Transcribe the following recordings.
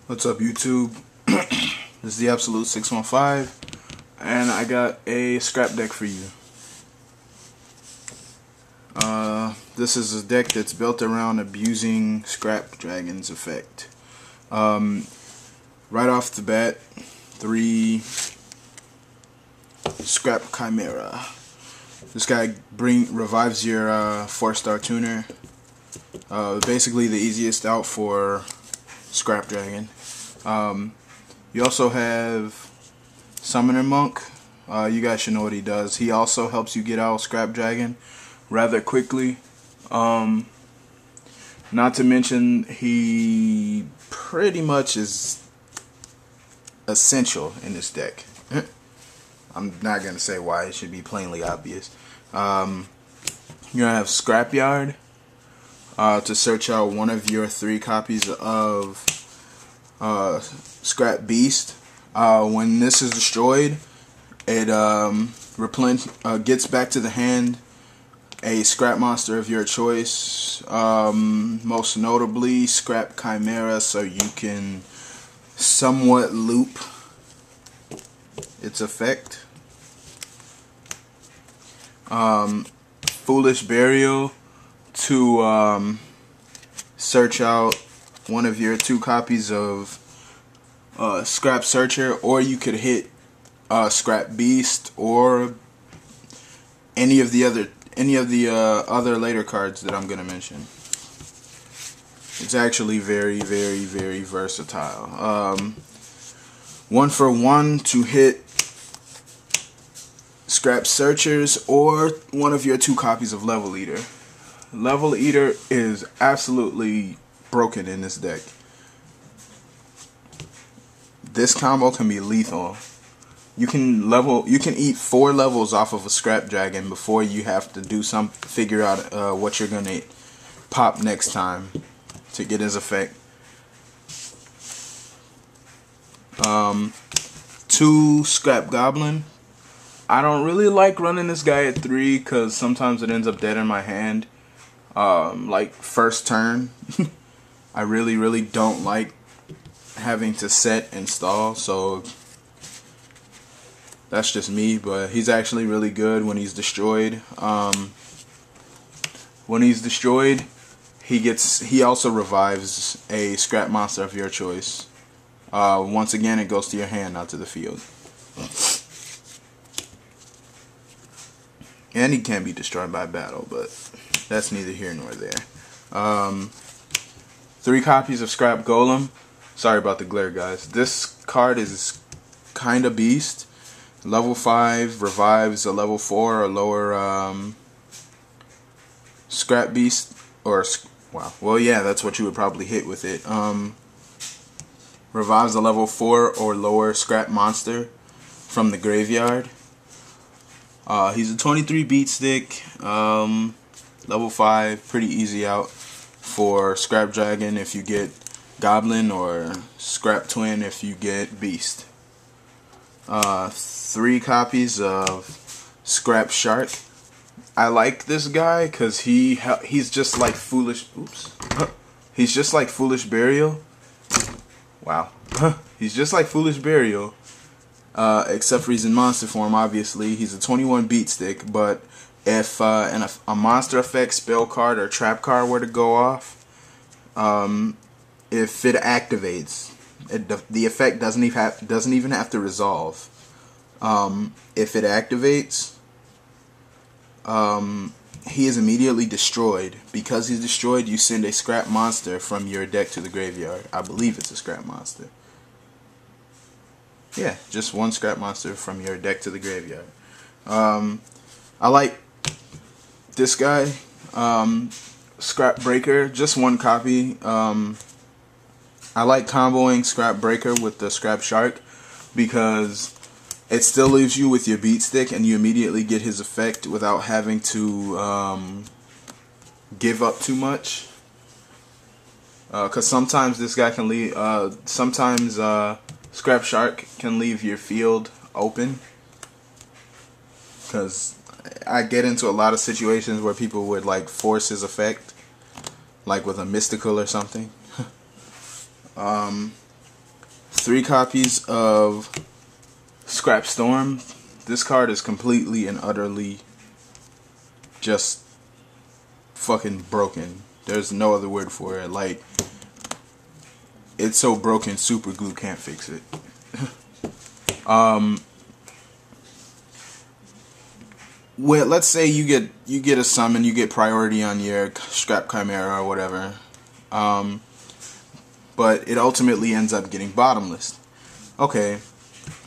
What's up, YouTube? This is TheAbsolute615, and I got a scrap deck for you. This is a deck that's built around abusing Scrap Dragon's effect. Right off the bat, 3 Scrap Chimera. This guy revives your 4-star tuner. Basically the easiest out for Scrap Dragon. You also have Summoner Monk. You guys should know what he does. He also helps you get out Scrap Dragon rather quickly. Not to mention, he pretty much is essential in this deck. I'm not going to say why, it should be plainly obvious. You're going to have Scrapyard to search out one of your 3 copies of Scrap Beast. When this is destroyed, it gets back to the hand a scrap monster of your choice, most notably Scrap Chimera, so you can somewhat loop its effect. Foolish Burial to search out one of your 2 copies of Scrap Searcher, or you could hit Scrap Beast or any of the other later cards that I'm gonna mention. It's actually very, very, very versatile. 1 for 1 to hit Scrap Searchers or one of your 2 copies of Level Eater. Level Eater is absolutely broken in this deck. This combo can be lethal. You can eat 4 levels off of a Scrap Dragon before you have to figure out what you're gonna pop next time to get his effect. 2 Scrap Goblin. I don't really like running this guy at 3 because sometimes it ends up dead in my hand. Like first turn. I really don't like having to set and stall, so that's just me, but he's actually really good when he's destroyed. When he's destroyed, he also revives a scrap monster of your choice. Once again, it goes to your hand, not to the field. And he can be destroyed by battle, but that's neither here nor there. 3 copies of Scrap Golem. Sorry about the glare, guys. This card is kinda beast. Level 5 revives a level 4 or lower Scrap Beast, or wow, well yeah, that's what you would probably hit with it. Revives a level 4 or lower Scrap Monster from the graveyard. He's a 23 beat stick, level 5, pretty easy out for Scrap Dragon if you get Goblin, or Scrap Twin if you get Beast. 3 copies of Scrap Shark. I like this guy because he's just like Foolish. Oops. He's just like Foolish Burial. Wow. He's just like Foolish Burial, except for he's in monster form. Obviously, he's a 21 beat stick. But if a monster effect, spell card, or trap card were to go off, if it activates, the effect doesn't even have to resolve. If it activates, he is immediately destroyed. Because he's destroyed, you send a scrap monster from your deck to the graveyard. I believe it's a scrap monster. Yeah, just 1 scrap monster from your deck to the graveyard. I like this guy, Scrap Breaker, just 1 copy. I like comboing Scrap Breaker with the Scrap Shark because it still leaves you with your beat stick and you immediately get his effect without having to give up too much. Because sometimes this guy can leave. Sometimes Scrap Shark can leave your field open. Because I get into a lot of situations where people would like force his effect, like with a mystical or something. 3 copies of Scrap Storm. This card is completely and utterly just fucking broken. There's no other word for it. Like, it's so broken, super glue can't fix it. Well, let's say you get a summon, you get priority on your Scrap Chimera or whatever, but it ultimately ends up getting bottomless. Okay,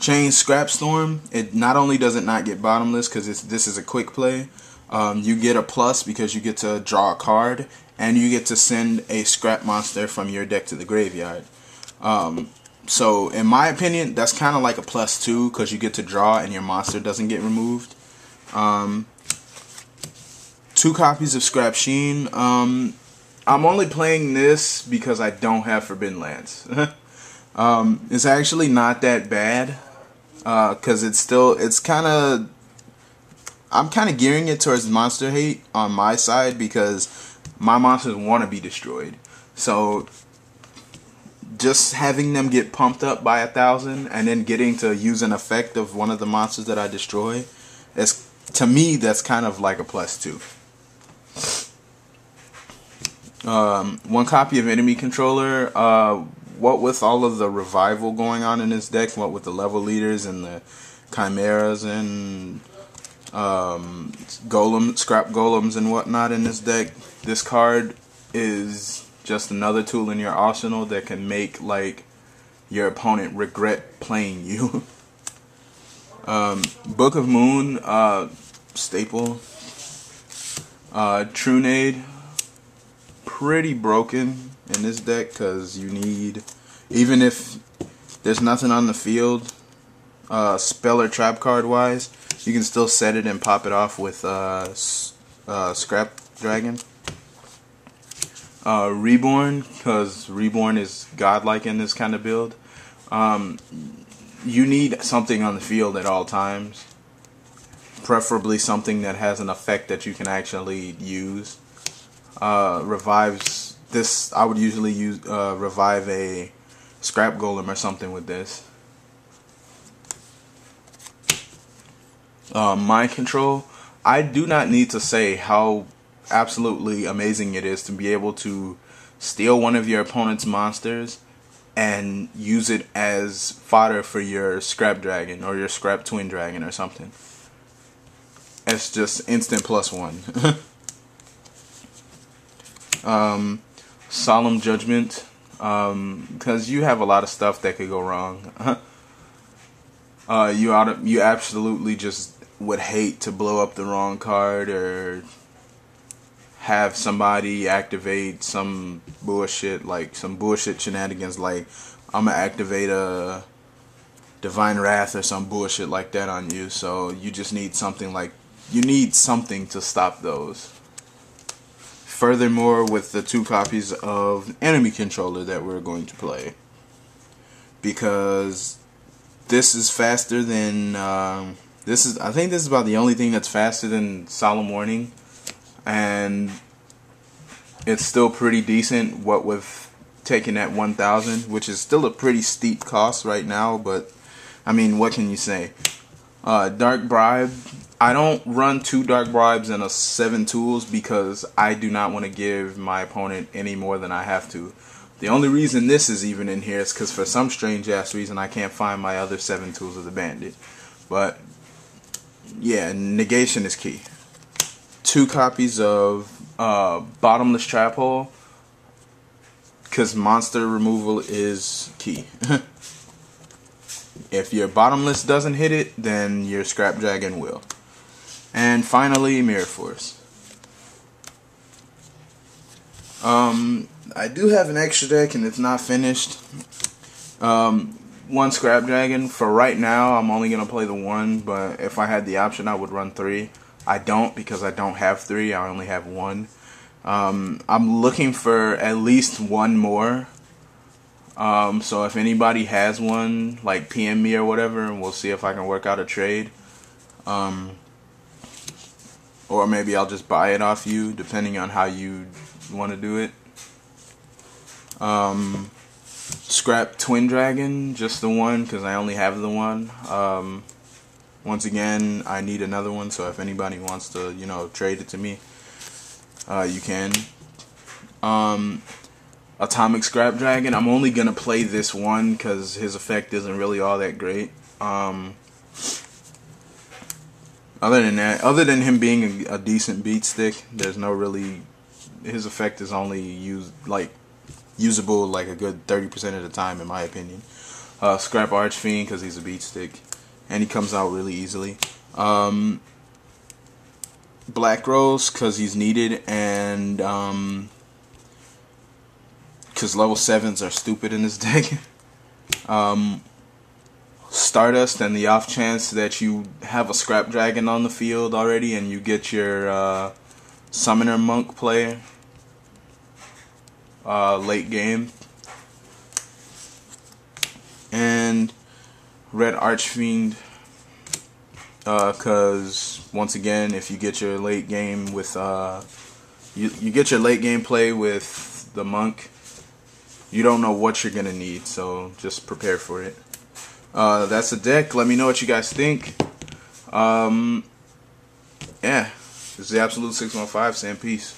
change Scrap Storm. It not only does it not get bottomless because this is a quick play. You get a plus because you get to draw a card, and you get to send a scrap monster from your deck to the graveyard. So in my opinion, that's kind of like a +2 because you get to draw and your monster doesn't get removed. 2 copies of Scrap Sheen. I'm only playing this because I don't have Forbidden Lands. It's actually not that bad because I'm kind of gearing it towards monster hate on my side because my monsters want to be destroyed. So just having them get pumped up by 1,000 and then getting to use an effect of one of the monsters that I destroy, to me that's kind of like a +2. 1 copy of Enemy Controller. What with all of the revival going on in this deck, what with the level leaders and the chimeras and scrap golems and whatnot in this deck, this card is just another tool in your arsenal that can make like your opponent regret playing you. Book of Moon, staple. Trunade, pretty broken in this deck because you need, even if there's nothing on the field, spell or trap card wise, you can still set it and pop it off with Scrap Dragon. Reborn, because Reborn is godlike in this kind of build. You need something on the field at all times, preferably something that has an effect that you can actually use. Revives this, I would usually use revive a Scrap Golem or something with this. Mind Control. I do not need to say how absolutely amazing it is to be able to steal one of your opponent's monsters and use it as fodder for your Scrap Dragon or your Scrap Twin Dragon or something. It's just instant +1. Solemn Judgment, because you have a lot of stuff that could go wrong. You absolutely just would hate to blow up the wrong card or have somebody activate some bullshit, like some bullshit shenanigans, like I'm gonna activate a Divine Wrath or some bullshit like that on you. So you just need something to stop those. Furthermore, with the 2 copies of Enemy Controller that we're going to play, because this is faster than I think this is about the only thing that's faster than Solemn Warning, and it's still pretty decent, what with taking that 1,000, which is still a pretty steep cost right now, but I mean, what can you say? Dark Bribe. I don't run 2 Dark Bribes and a 7 tools because I do not want to give my opponent any more than I have to. The only reason this is even in here is because for some strange ass reason I can't find my other 7 tools of the bandit. But yeah, negation is key. 2 copies of Bottomless Trap Hole, because monster removal is key. If your bottomless doesn't hit it, then your Scrap Dragon will. And finally, Mirror Force. I do have an extra deck and it's not finished. 1 Scrap Dragon. For right now, I'm only going to play the 1, but if I had the option, I would run 3. I don't, because I don't have 3, I only have 1. I'm looking for at least 1 more. So if anybody has one, like PM me or whatever, and we'll see if I can work out a trade. Or maybe I'll just buy it off you, depending on how you want to do it. Scrap Twin Dragon, just the one, because I only have the one. Once again, I need another one, so if anybody wants to, you know, trade it to me, you can. Atomic Scrap Dragon, I'm only gonna play this one because his effect isn't really all that great. Other than that, other than him being a decent beat stick, there's no really, his effect is only usable like a good 30% of the time, in my opinion. Scrap Archfiend because he's a beat stick and he comes out really easily. Black Rose because he's needed, and because level 7s are stupid in this deck. Stardust, and the off chance that you have a Scrap Dragon on the field already and you get your Summoner Monk player late game. And Red Archfiend, because once again, if you get your late game with you get your late game play with the Monk, you don't know what you're gonna need, so just prepare for it. That's the deck. Let me know what you guys think. Yeah, this is TheAbsolute615 saying peace.